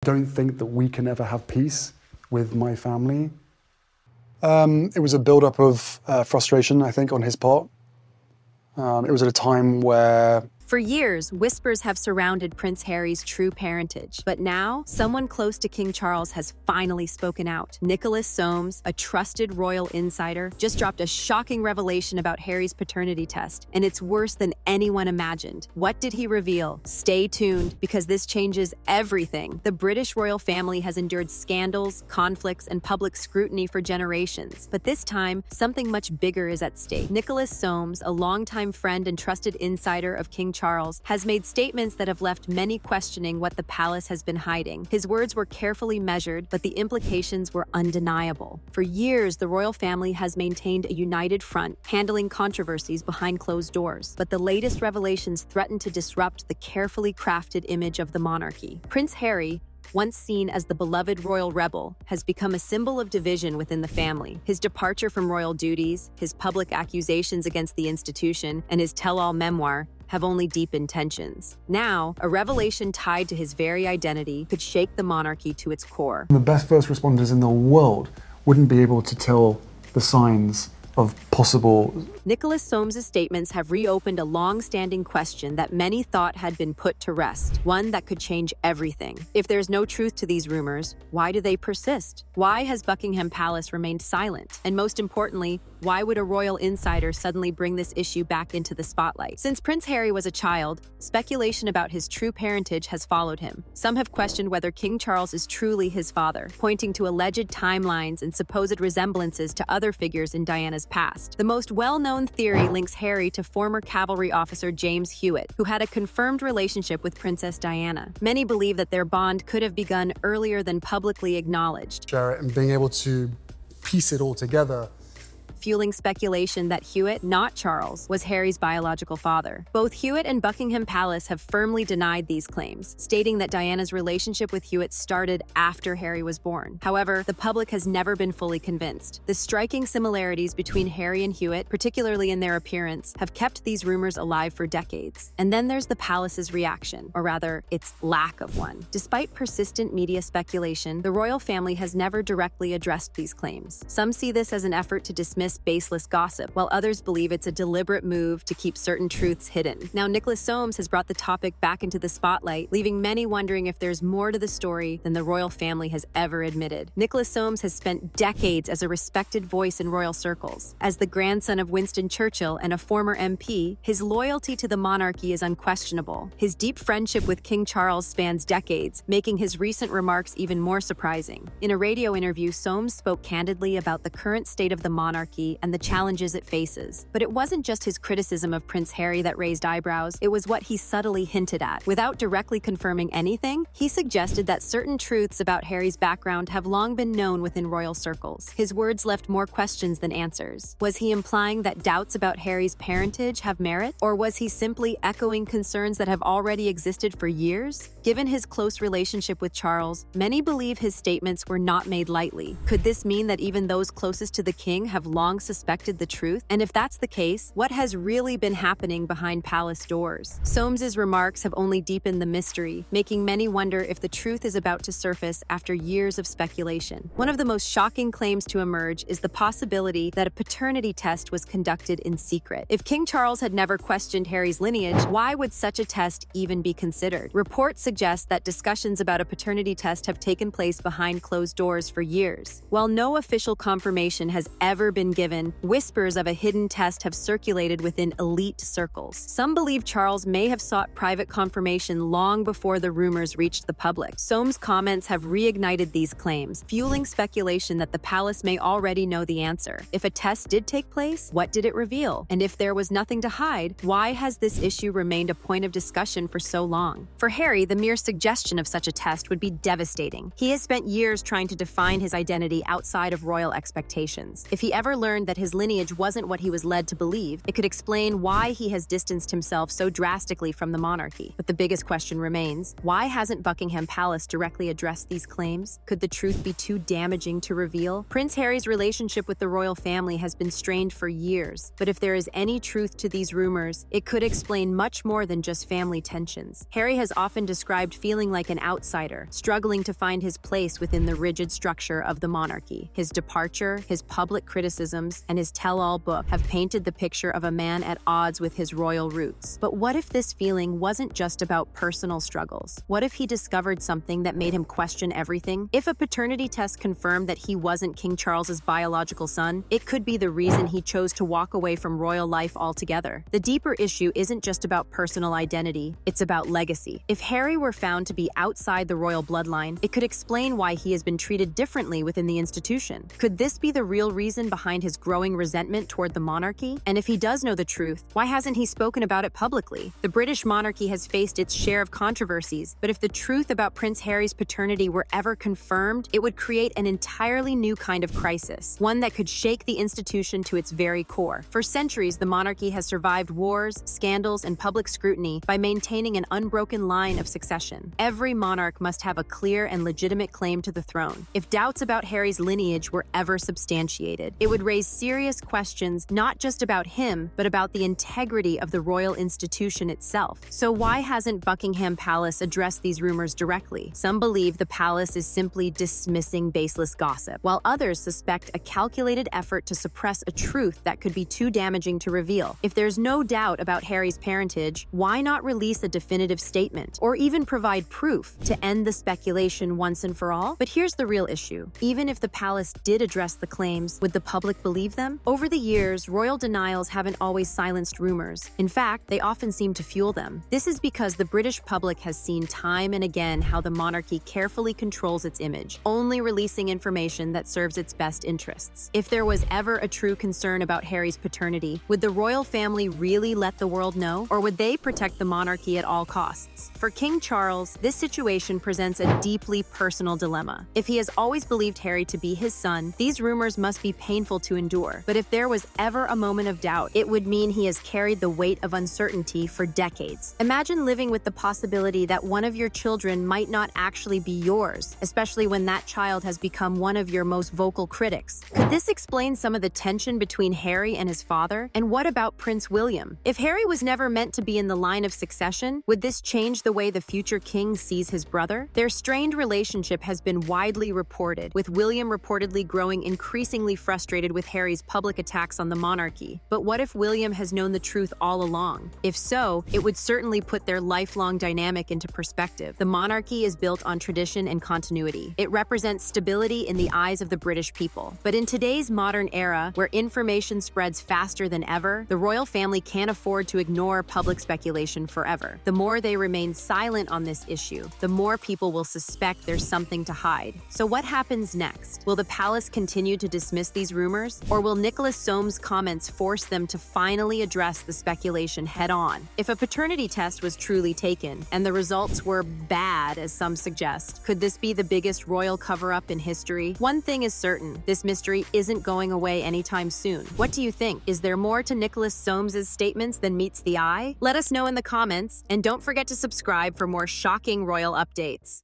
don't think that we can ever have peace with my family. It was a build-up of frustration, I think, on his part. It was at a time where... For years, whispers have surrounded Prince Harry's true parentage. But now, someone close to King Charles has finally spoken out. Nicholas Soames, a trusted royal insider, just dropped a shocking revelation about Harry's paternity test, and it's worse than anyone imagined. What did he reveal? Stay tuned, because this changes everything. The British royal family has endured scandals, conflicts, and public scrutiny for generations. But this time, something much bigger is at stake. Nicholas Soames, a longtime friend and trusted insider of King Charles, has made statements that have left many questioning what the palace has been hiding. His words were carefully measured, but the implications were undeniable. For years, the royal family has maintained a united front, handling controversies behind closed doors. But the latest revelations threaten to disrupt the carefully crafted image of the monarchy. Prince Harry, once seen as the beloved royal rebel, has become a symbol of division within the family. His departure from royal duties, his public accusations against the institution, and his tell-all memoir have only deepened tensions. Now, a revelation tied to his very identity could shake the monarchy to its core. The best first responders in the world wouldn't be able to tell the signs of possible... Nicholas Soames' statements have reopened a long-standing question that many thought had been put to rest, one that could change everything. If there's no truth to these rumors, why do they persist? Why has Buckingham Palace remained silent? And most importantly, why would a royal insider suddenly bring this issue back into the spotlight? Since Prince Harry was a child, speculation about his true parentage has followed him. Some have questioned whether King Charles is truly his father, pointing to alleged timelines and supposed resemblances to other figures in Diana's past. The most well-known theory links Harry to former cavalry officer James Hewitt, who had a confirmed relationship with Princess Diana. Many believe that their bond could have begun earlier than publicly acknowledged. Share it and being able to piece it all together, fueling speculation that Hewitt, not Charles, was Harry's biological father. Both Hewitt and Buckingham Palace have firmly denied these claims, stating that Diana's relationship with Hewitt started after Harry was born. However, the public has never been fully convinced. The striking similarities between Harry and Hewitt, particularly in their appearance, have kept these rumors alive for decades. And then there's the palace's reaction, or rather, its lack of one. Despite persistent media speculation, the royal family has never directly addressed these claims. Some see this as an effort to dismiss baseless gossip, while others believe it's a deliberate move to keep certain truths hidden. Now, Nicholas Soames has brought the topic back into the spotlight, leaving many wondering if there's more to the story than the royal family has ever admitted. Nicholas Soames has spent decades as a respected voice in royal circles. As the grandson of Winston Churchill and a former MP, his loyalty to the monarchy is unquestionable. His deep friendship with King Charles spans decades, making his recent remarks even more surprising. In a radio interview, Soames spoke candidly about the current state of the monarchy and the challenges it faces. But it wasn't just his criticism of Prince Harry that raised eyebrows, it was what he subtly hinted at. Without directly confirming anything, he suggested that certain truths about Harry's background have long been known within royal circles. His words left more questions than answers. Was he implying that doubts about Harry's parentage have merit? Or was he simply echoing concerns that have already existed for years? Given his close relationship with Charles, many believe his statements were not made lightly. Could this mean that even those closest to the king have long suspected the truth? And if that's the case, what has really been happening behind palace doors? Soames's remarks have only deepened the mystery, making many wonder if the truth is about to surface after years of speculation. One of the most shocking claims to emerge is the possibility that a paternity test was conducted in secret. If King Charles had never questioned Harry's lineage, why would such a test even be considered? Reports suggest that discussions about a paternity test have taken place behind closed doors for years. While no official confirmation has ever been given, whispers of a hidden test have circulated within elite circles. Some believe Charles may have sought private confirmation long before the rumors reached the public. Soames' comments have reignited these claims, fueling speculation that the palace may already know the answer. If a test did take place, what did it reveal? And if there was nothing to hide, why has this issue remained a point of discussion for so long? For Harry, the mere suggestion of such a test would be devastating. He has spent years trying to define his identity outside of royal expectations. If he ever learned learned that his lineage wasn't what he was led to believe, it could explain why he has distanced himself so drastically from the monarchy. But the biggest question remains, why hasn't Buckingham Palace directly addressed these claims? Could the truth be too damaging to reveal? Prince Harry's relationship with the royal family has been strained for years, but if there is any truth to these rumors, it could explain much more than just family tensions. Harry has often described feeling like an outsider, struggling to find his place within the rigid structure of the monarchy. His departure, his public criticisms, and his tell-all book have painted the picture of a man at odds with his royal roots. But what if this feeling wasn't just about personal struggles? What if he discovered something that made him question everything? If a paternity test confirmed that he wasn't King Charles's biological son, it could be the reason he chose to walk away from royal life altogether. The deeper issue isn't just about personal identity, it's about legacy. If Harry were found to be outside the royal bloodline, it could explain why he has been treated differently within the institution. Could this be the real reason behind his growing resentment toward the monarchy? And if he does know the truth, why hasn't he spoken about it publicly? The British monarchy has faced its share of controversies, but if the truth about Prince Harry's paternity were ever confirmed, it would create an entirely new kind of crisis, one that could shake the institution to its very core. For centuries, the monarchy has survived wars, scandals, and public scrutiny by maintaining an unbroken line of succession. Every monarch must have a clear and legitimate claim to the throne. If doubts about Harry's lineage were ever substantiated, it would raise serious questions not just about him, but about the integrity of the royal institution itself. So why hasn't Buckingham Palace addressed these rumors directly? Some believe the palace is simply dismissing baseless gossip, while others suspect a calculated effort to suppress a truth that could be too damaging to reveal. If there's no doubt about Harry's parentage, why not release a definitive statement, or even provide proof to end the speculation once and for all? But here's the real issue. Even if the palace did address the claims, would the public believe them? Over the years, royal denials haven't always silenced rumors. In fact, they often seem to fuel them. This is because the British public has seen time and again how the monarchy carefully controls its image, only releasing information that serves its best interests. If there was ever a true concern about Harry's paternity, would the royal family really let the world know, or would they protect the monarchy at all costs? For King Charles, this situation presents a deeply personal dilemma. If he has always believed Harry to be his son, these rumors must be painful to endure. But if there was ever a moment of doubt, it would mean he has carried the weight of uncertainty for decades. Imagine living with the possibility that one of your children might not actually be yours, especially when that child has become one of your most vocal critics. Could this explain some of the tension between Harry and his father? And what about Prince William? If Harry was never meant to be in the line of succession, would this change the way the future king sees his brother? Their strained relationship has been widely reported, with William reportedly growing increasingly frustrated with Harry's public attacks on the monarchy. But what if William has known the truth all along? If so, it would certainly put their lifelong dynamic into perspective. The monarchy is built on tradition and continuity. It represents stability in the eyes of the British people. But in today's modern era, where information spreads faster than ever, the royal family can't afford to ignore public speculation forever. The more they remain silent on this issue, the more people will suspect there's something to hide. So what happens next? Will the palace continue to dismiss these rumors? Or will Nicholas Soames' comments force them to finally address the speculation head-on? If a paternity test was truly taken, and the results were bad, as some suggest, could this be the biggest royal cover-up in history? One thing is certain, this mystery isn't going away anytime soon. What do you think? Is there more to Nicholas Soames' statements than meets the eye? Let us know in the comments, and don't forget to subscribe for more shocking royal updates.